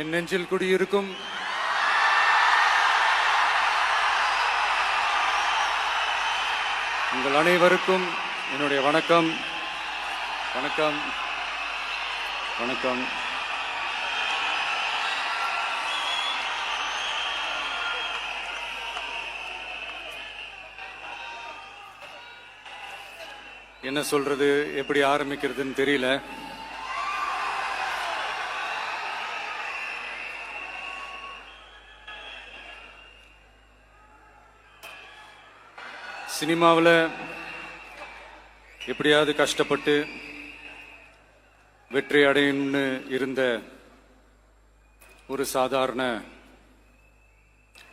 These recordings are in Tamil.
என் நெஞ்சில் குடியிருக்கும் உங்கள் அனைவருக்கும் என்னுடைய வணக்கம். வணக்கம் வணக்கம். என்ன சொல்றது, எப்படி ஆரம்பிக்கிறதுன்னு தெரியல. சினிமாவில் எப்படியாவது கஷ்டப்பட்டு வெற்றி அடையணும்னு இருந்த ஒரு சாதாரண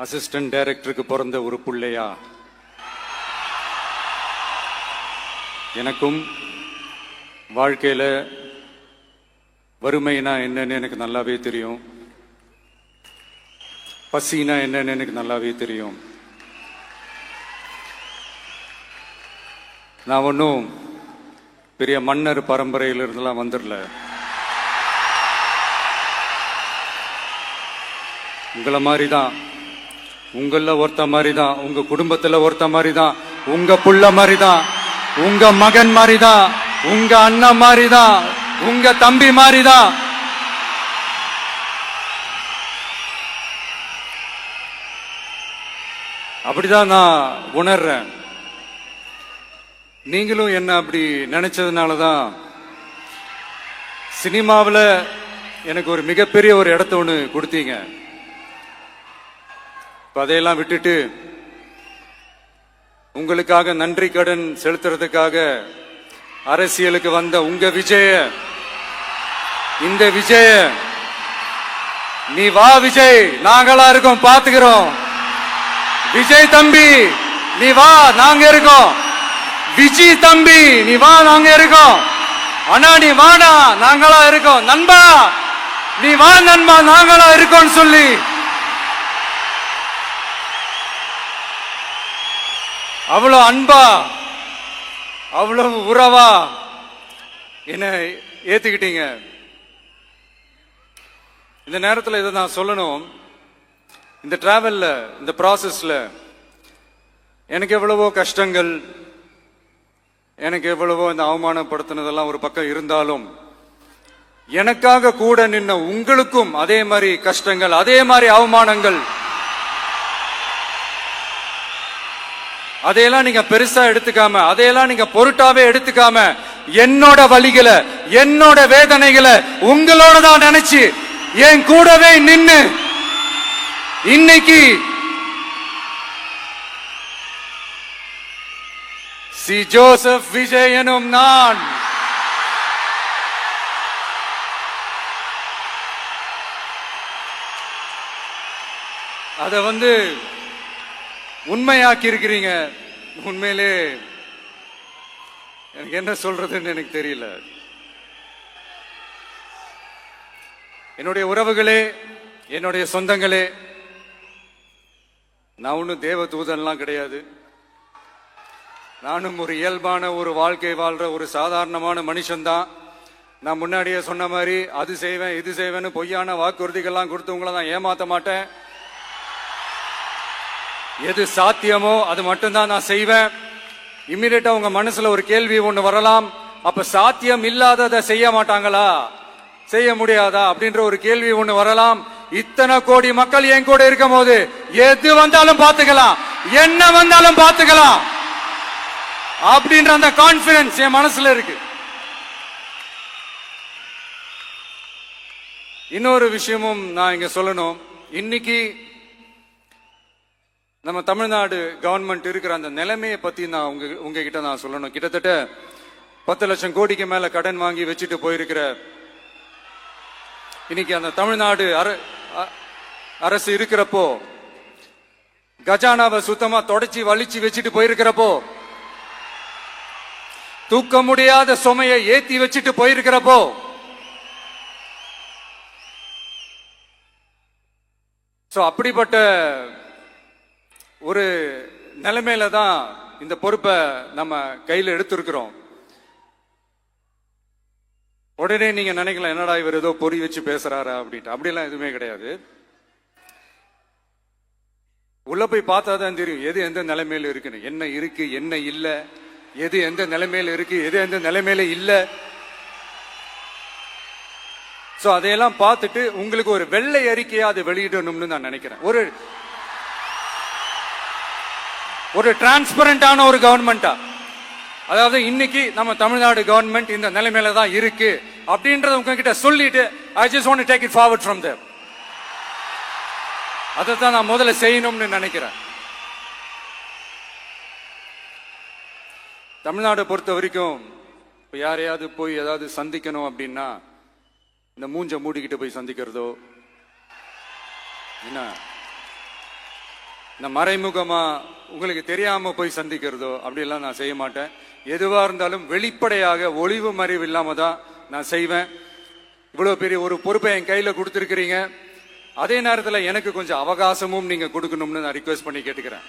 அசிஸ்டன்ட் டைரக்டருக்கு பிறந்த ஒரு பிள்ளையா எனக்கும் வாழ்க்கையில வறுமைனா என்னன்னு எனக்கு நல்லாவே தெரியும், பசினா என்னன்னு எனக்கு நல்லாவே தெரியும். நான் ஒன்றும் பெரிய மன்னர் பரம்பரையிலிருந்தெல்லாம் வந்துடல. உங்களை மாதிரி தான், உங்கள ஒருத்த மாதிரி தான், உங்க குடும்பத்தில் ஒருத்த மாதிரி தான், உங்க புள்ள மாதிரி தான், உங்க மகன் மாதிரி தான், உங்க அண்ணன் மாதிரி தான், உங்க தம்பி மாதிரி தான். அப்படிதான் நான் உணர்றேன். நீங்களும் என்ன அப்படி நினைச்சதுனாலதான் சினிமாவில் எனக்கு ஒரு மிகப்பெரிய ஒரு இடத்த ஒன்று கொடுத்தீங்க. அதையெல்லாம் விட்டுட்டு உங்களுக்காக நன்றி கடன் செலுத்துறதுக்காக அரசியலுக்கு வந்த உங்க விஜய, இந்த விஜய, நீ வா விஜய், நாங்களா இருக்கோம், பாத்துக்கிறோம். விஜய் தம்பி நீ வா, நாங்க இருக்கோம். விஜி தம்பி நீ வா, நாங்க இருக்கோம். அண்ணா நீ வாடா, நாங்களா இருக்கோம். நண்பா நீ வா நண்பா, நாங்களா இருக்கோம் சொல்லி அவ்வளவு அன்பா, அவ்வளவு உறவா என்ன ஏத்துக்கிட்டீங்க. இந்த நேரத்தில் இதை நான் சொல்லணும். இந்த டிராவல்ல, இந்த ப்ராசஸ்ல எனக்கு எவ்வளவோ கஷ்டங்கள், எனக்கு எவ்வளவோ இந்த அவமானப்படுத்தினதெல்லாம் ஒரு பக்கம் இருந்தாலும், எனக்காக கூட நின்ன உங்களுக்கும் அதே மாதிரி கஷ்டங்கள், அதே மாதிரி அவமானங்கள், அதையெல்லாம் நீங்க பெருசா எடுத்துக்காம, அதையெல்லாம் நீங்க பொருட்டாவே எடுத்துக்காம, என்னோட வலிகளை, என்னோட வேதனைகளை உங்களோட தான் நினைச்சு என் கூடவே நின்னு இன்னைக்கு சி ஜோசப் விஜய் எனும் நான் அத உண்மையாக்கி இருக்கிறீங்க. உண்மையிலே எனக்கு என்ன சொல்றதுன்னு எனக்கு தெரியல. என்னுடைய உறவுகளே, என்னுடைய சொந்தங்களே, நான் ஒன்னும் தேவ தூதன்லாம் கிடையாது. நானும் ஒரு இயல்பான ஒரு வாழ்க்கை வாழ்ற ஒரு சாதாரணமான மனுஷன்தான். நான் முன்னாடியே சொன்ன மாதிரி அது செய்வேன் இது செய்வேன்னு பொய்யான வாக்குறுதிகள்லாம் கொடுத்தவங்கள நான் ஏமாத்த மாட்டேன். எது சாத்தியமோ அது மட்டும்தான் நான் செய்வேன். இம்மிடியட்டா உங்க மனசுல ஒரு கேள்வி ஒண்ணு வரலாம், அப்ப சாத்தியம் இல்லாததை செய்ய மாட்டாங்களா, செய்ய முடியாதா அப்படின்ற ஒரு கேள்வி ஒண்ணு வரலாம். இத்தனை கோடி மக்கள் என் கூட இருக்கும் போது எது வந்தாலும் பாத்துக்கலாம், என்ன வந்தாலும் பாத்துக்கலாம் அப்படின்ற அந்த கான்பிடன்ஸ் என் மனசுல இருக்கு. இன்னொரு விஷயமும் நான் இங்க சொல்லணும். இன்னைக்கு நம்ம தமிழ்நாடு கவர்மெண்ட் இருக்கிற அந்த நிலைமையை பத்தி நான் உங்ககிட்ட நான் சொல்லணும். கிட்டத்தட்ட 10 லட்சம் கோடிக்கு மேல கடன் வாங்கி வச்சுட்டு போயிருக்கிற இன்னைக்கு அந்த தமிழ்நாடு அரசு இருக்கிறப்போ, கஜானாவை சுத்தமா தொடச்சி வலிச்சு வச்சுட்டு போயிருக்கிறப்போ, தூக்க முடியாத சுமையை ஏத்தி வச்சுட்டு போயிருக்கிறப்போ, அப்படிப்பட்ட ஒரு நிலைமையில தான் இந்த பொறுப்பை நம்ம கையில் எடுத்திருக்கிறோம். உடனே நீங்க நினைக்கலாம், என்னடா இவர் ஏதோ பொறி வச்சு பேசுறாரா அப்படின்ட்டு. அப்படிலாம் எதுவுமே கிடையாது. உள்ள போய் பார்த்தா தான் தெரியும் எது எந்த நிலைமையில இருக்குன்னு, என்ன இருக்கு என்ன இல்ல, எது எந்த நிலைமையில இருக்கு எது எந்த நிலைமையில இல்ல. சோ அதையெல்லாம் பார்த்துட்டு உங்களுக்கு ஒரு வெள்ளை அறிக்கையா அதை வெளியிடணும்னு நான் நினைக்கிறேன். ஒரு டிரான்ஸ்பரண்டான ஒரு கவர்மெண்டா, அதாவது இன்னைக்கு நம்ம தமிழ்நாடு கவர்மெண்ட் இந்த நிலைமையில தான் இருக்கு அப்படின்றத உங்ககிட்ட சொல்லிட்டு I just want to take it forward from there. அதைத்தான் நான் முதல்ல செய்யணும்னு நினைக்கிறேன். தமிழ்நாடு பொறுத்த வரைக்கும் இப்ப யாரையாவது போய் ஏதாவது சந்திக்கணும் அப்படின்னா இந்த மூஞ்ச மூடிக்கிட்டு போய் சந்திக்கிறதோ, என்ன இந்த மறைமுகமா உங்களுக்கு தெரியாம போய் சந்திக்கிறதோ அப்படியெல்லாம் நான் செய்ய மாட்டேன். எதுவா இருந்தாலும் வெளிப்படையாக ஒளிவு மறைவு இல்லாம தான் நான் செய்வேன். இவ்வளவு பெரிய ஒரு பொறுப்பை என் கையில கொடுத்திருக்கிறீங்க. அதே நேரத்தில் எனக்கு கொஞ்சம் அவகாசமும் நீங்க கொடுக்கணும்னு நான் ரிக்வெஸ்ட் பண்ணி கேட்டுக்கிறேன்.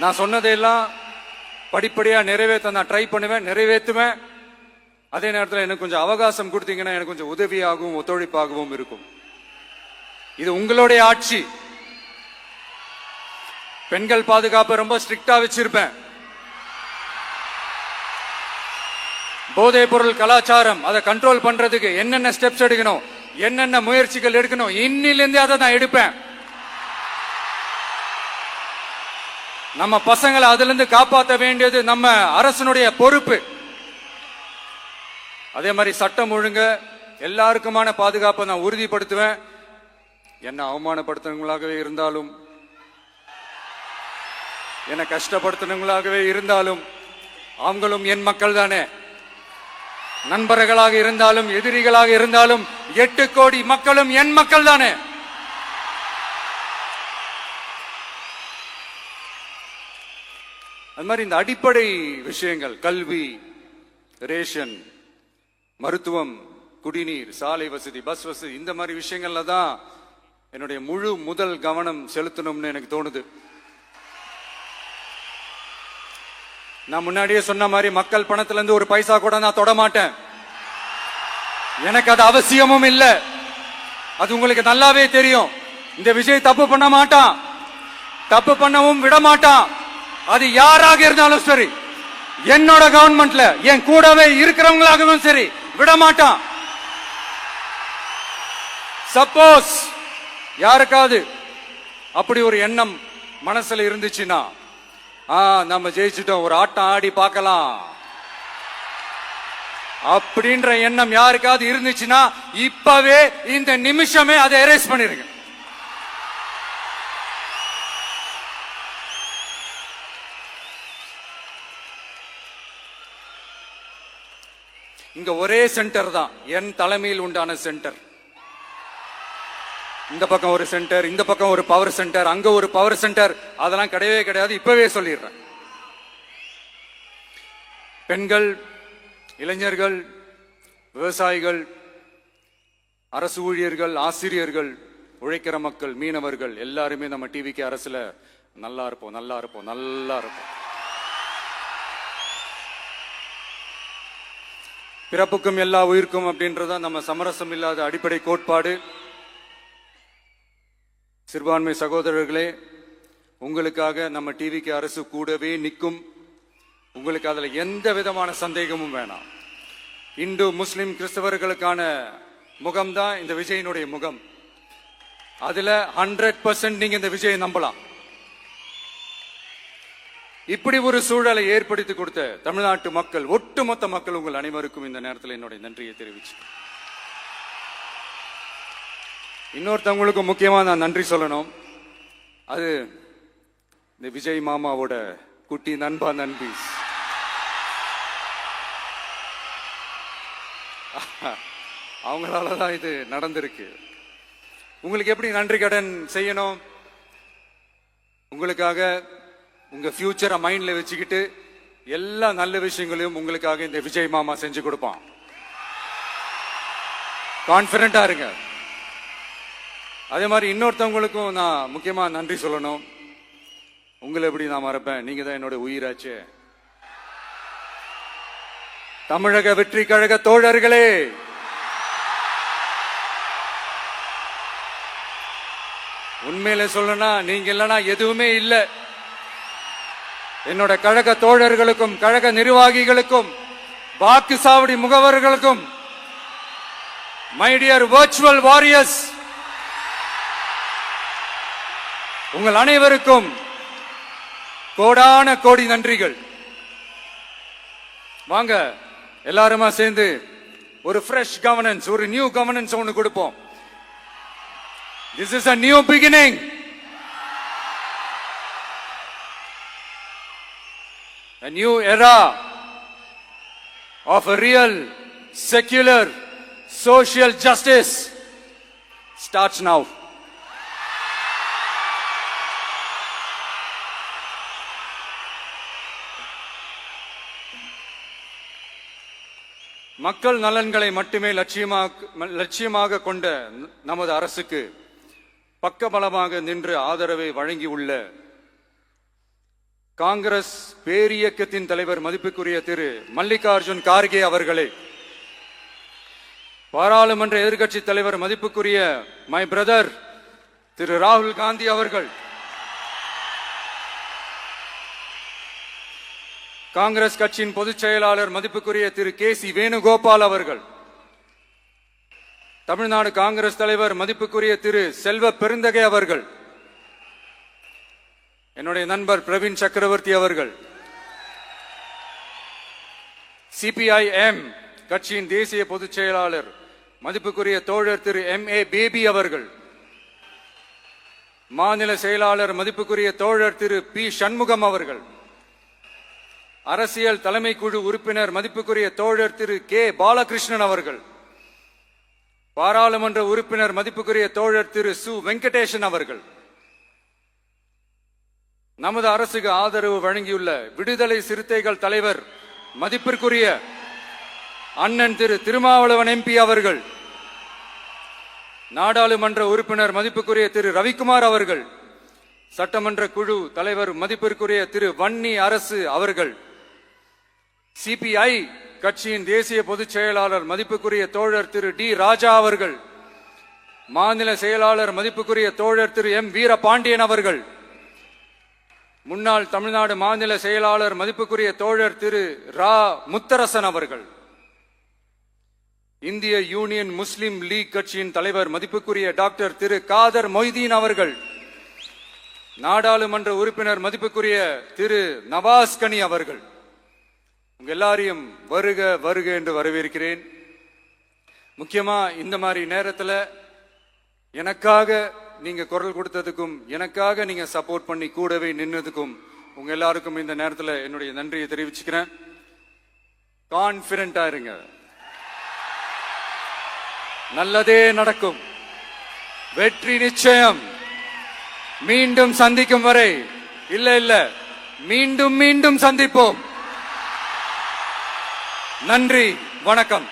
நான் சொன்னதையெல்லாம் படிப்படியா நிறைவேற்ற நான் ட்ரை பண்ணுவேன், நிறைவேற்றுவேன். அதே நேரத்தில் எனக்கு கொஞ்சம் அவகாசம் கொடுத்தீங்கன்னா எனக்கு கொஞ்சம் உதவியாகவும் ஒத்துழைப்பாகவும் இருக்கும். இது உங்களுடைய ஆட்சி. பெண்கள் பாதுகாப்பை ரொம்ப ஸ்ட்ரிக்டா வச்சிருப்பேன். போதைப் பொருள் கலாச்சாரம் அதை கண்ட்ரோல் பண்றதுக்கு என்னென்ன ஸ்டெப்ஸ் எடுக்கணும், என்னென்ன முயற்சிகள் எடுக்கணும், இன்னிலிருந்து அதை நான் எடுப்பேன். நம்ம பசங்களை அதுல இருந்து காப்பாற்ற வேண்டியது நம்ம அரசனுடைய பொறுப்பு. அதே மாதிரி சட்டம் ஒழுங்கு எல்லாருக்குமான பாதுகாப்பை நான் உறுதிப்படுத்துவேன். என்ன அவமானப்படுத்துறவங்களாகவே இருந்தாலும், என்ன கஷ்டப்படுத்துறவங்களாகவே இருந்தாலும் அவங்களும் என் மக்கள் தானே. நண்பர்களாக இருந்தாலும் எதிரிகளாக இருந்தாலும் 8 கோடி மக்களும் என் மக்கள் தானே. அது மாதிரி இந்த அடிப்படை விஷயங்கள், கல்வி, ரேஷன், மருத்துவம், குடிநீர், சாலை வசதி, பஸ் வசதி, இந்த மாதிரி விஷயங்கள்ல தான் என்னுடைய முதல் கவனம் செலுத்தணும்னு எனக்கு தோணுது. நான் முன்னாடியே சொன்ன மாதிரி மக்கள் பணத்துல இருந்து ஒரு பைசா கூட நான் தொட மாட்டேன். எனக்கு அது அவசியமும் இல்ல. அது உங்களுக்கு நல்லாவே தெரியும். இந்த விஜய் தப்பு பண்ண மாட்டான், தப்பு பண்ணவும் விட மாட்டான். அது யாராக இருந்தாலும் சரி, என்னோட கவர்மெண்ட்ல என் கூடவே இருக்கிறவங்களாகவும் சரி விட மாட்டான். சப்போஸ் யாருக்காவது அப்படி ஒரு எண்ணம் மனசுல இருந்துச்சுன்னா, நம்ம ஜெயிச்சிட்டோம், ஒரு ஆட்டம் ஆடி பார்க்கலாம் அப்படின்ற எண்ணம் யாருக்காவது இருந்துச்சுன்னா இப்பவே இந்த நிமிஷமே அதை எரேஸ் பண்ணிருங்க. இங்க ஒரே சென்டர் தான், என் தலைமையில் உண்டான சென்டர். இந்த பக்கம் ஒரு சென்டர், இந்த பக்கம் ஒரு பவர் சென்டர், அங்க ஒரு பவர் சென்டர், அதெல்லாம் கிடையவே கிடையாது. இப்பவே சொல்லிடுறேன். பெண்கள், இளைஞர்கள், விவசாயிகள், அரசு ஊழியர்கள், ஆசிரியர்கள், உழைக்கிற மக்கள், மீனவர்கள் எல்லாருமே நம்ம டிவிக்கு அரசுல நல்லா இருப்போம், நல்லா இருப்போம், நல்லா இருப்போம். பிறப்புக்கும் எல்லா உயிர்க்கும் அப்படின்றத நம்ம சமரசம் இல்லாத அடிப்படை கோட்பாடு. சிறுபான்மை சகோதரர்களே, உங்களுக்காக நம்ம டிவிக்கு அரசு கூடவே நிற்கும். உங்களுக்கு அதுல எந்த விதமான சந்தேகமும் வேணாம். இந்து, முஸ்லிம், கிறிஸ்தவர்களுக்கான முகம்தான் இந்த விஜயனுடைய முகம். அதுல 100% நீங்க இந்த விஜயை நம்பலாம். இப்படி ஒரு சூழலை ஏற்படுத்தி கொடுத்த தமிழ்நாட்டு மக்கள், ஒட்டுமொத்த மக்கள், உங்கள் அனைவருக்கும் இந்த நேரத்தில் என்னுடைய நன்றியை தெரிவிச்சு, இன்னொருத்தவங்களுக்கு முக்கியமா நான் நன்றி சொல்லணும். அது இந்த விஜய் மாமாவோட குட்டி நண்பா, நண்பி. அவங்களாலதான் இது நடந்திருக்கு. உங்களுக்கு எப்படி நன்றி கடன் செய்யணும்? உங்களுக்காக உங்க ஃபியூச்சரை மைண்ட்ல வச்சுக்கிட்டு எல்லா நல்ல விஷயங்களையும் உங்களுக்காக இந்த விஜய் மாமா செஞ்சு கொடுப்பான். கான்பிடண்டா இருங்க. அதே மாதிரி இன்னொருத்தவங்களுக்கும் நான் முக்கியமா நன்றி சொல்லணும். உங்களை எப்படி நான் மறப்பேன்? நீங்க தான் என்னோட உயிராச்சே. தமிழக வெற்றி கழக தோழர்களே, உண்மையில சொல்லணும்னா நீங்க இல்லனா எதுவுமே இல்ல. என்னோட கழக தோழர்களுக்கும் கழக நிர்வாகிகளுக்கும் வாக்கு சாவடி முகவர்களுக்கும், மை டியர் வர்ச்சுவல் வாரியர்ஸ், உங்கள் அனைவருக்கும் கோடான கோடி நன்றிகள். வாங்க எல்லாருமா சேர்ந்து ஒரு ஃப்ரெஷ் கவர்னன்ஸ், ஒரு நியூ கவர்னன்ஸ் ஒன்னு கொடுப்போம். This is a new beginning. A new era of a real secular social justice starts now. மக்கள் நலன்களை மட்டுமே லட்சியமாக கொண்ட நமது அரசுக்கு பக்கபலமாக நின்று ஆதரவை வழங்கியுள்ள காங்கிரஸ் பேரியக்கத்தின் தலைவர் மதிப்புக்குரிய திரு மல்லிகார்ஜுன் கார்கே அவர்களே, பாராளுமன்ற எதிர்க்கட்சி தலைவர் மதிப்புக்குரிய மை பிரதர் திரு ராகுல் காந்தி அவர்கள், காங்கிரஸ் கட்சியின் பொதுச் செயலாளர் மதிப்புக்குரிய திரு கே.சி. வேணுகோபால் அவர்கள், தமிழ்நாடு காங்கிரஸ் தலைவர் மதிப்புக்குரிய திரு செல்வ பெருந்தகை அவர்கள், என்னுடைய நண்பர் பிரவீன் சக்கரவர்த்தி அவர்கள், சிபிஐஎம் கட்சியின் தேசிய பொதுச் செயலாளர் மதிப்புக்குரிய தோழர் திரு M.A. பேபி அவர்கள், மாநில செயலாளர் மதிப்புக்குரிய தோழர் திரு பி. சண்முகம் அவர்கள், அரசியல் தலைமை குழு உறுப்பினர் மதிப்புக்குரிய தோழர் திரு கே. பாலகிருஷ்ணன் அவர்கள், பாராளுமன்ற உறுப்பினர் மதிப்புக்குரிய தோழர் திரு சு. வெங்கடேசன் அவர்கள், நமது அரசுக்கு ஆதரவு வழங்கியுள்ள விடுதலை சிறுத்தைகள் தலைவர் மதிப்பிற்குரிய அண்ணன் திரு திருமாவளவன் MP அவர்கள், நாடாளுமன்ற உறுப்பினர் மதிப்புக்குரிய திரு ரவிக்குமார் அவர்கள், சட்டமன்ற குழு தலைவர் மதிப்பிற்குரிய திரு வன்னி அரசு அவர்கள், சிபிஐ கட்சியின் தேசிய பொதுச் செயலாளர் மதிப்புக்குரிய தோழர் திரு டி. ராஜா அவர்கள், மாநில செயலாளர் மதிப்புக்குரிய தோழர் திரு M. வீரபாண்டியன் அவர்கள், முன்னாள் தமிழ்நாடு மாநில செயலாளர் மதிப்புக்குரிய தோழர் திரு ரா. முத்தரசன் அவர்கள், இந்திய யூனியன் முஸ்லிம் லீக் கட்சியின் தலைவர் மதிப்புக்குரிய டாக்டர் திரு காதர் மொய்தீன் அவர்கள், நாடாளுமன்ற உறுப்பினர் மதிப்புக்குரிய திரு நவாஸ் கனி அவர்கள், உங்க எல்லாரையும் வருக வருக என்று வரவேற்கிறேன். முக்கியமா இந்த மாதிரி நேரத்தில் எனக்காக நீங்க குரல் கொடுத்ததுக்கும் எனக்காக நீங்க சப்போர்ட் பண்ணி கூடவே நின்னதுக்கும் உங்க எல்லாருக்கும் இந்த நேரத்தில் என்னுடைய நன்றியை தெரிவிச்சுக்கிறேன். கான்பிடண்டா இருங்க, நல்லதே நடக்கும், வெற்றி நிச்சயம். மீண்டும் சந்திக்கும் வரை இல்ல மீண்டும் மீண்டும் சந்திப்போம். நன்றி, வணக்கம்.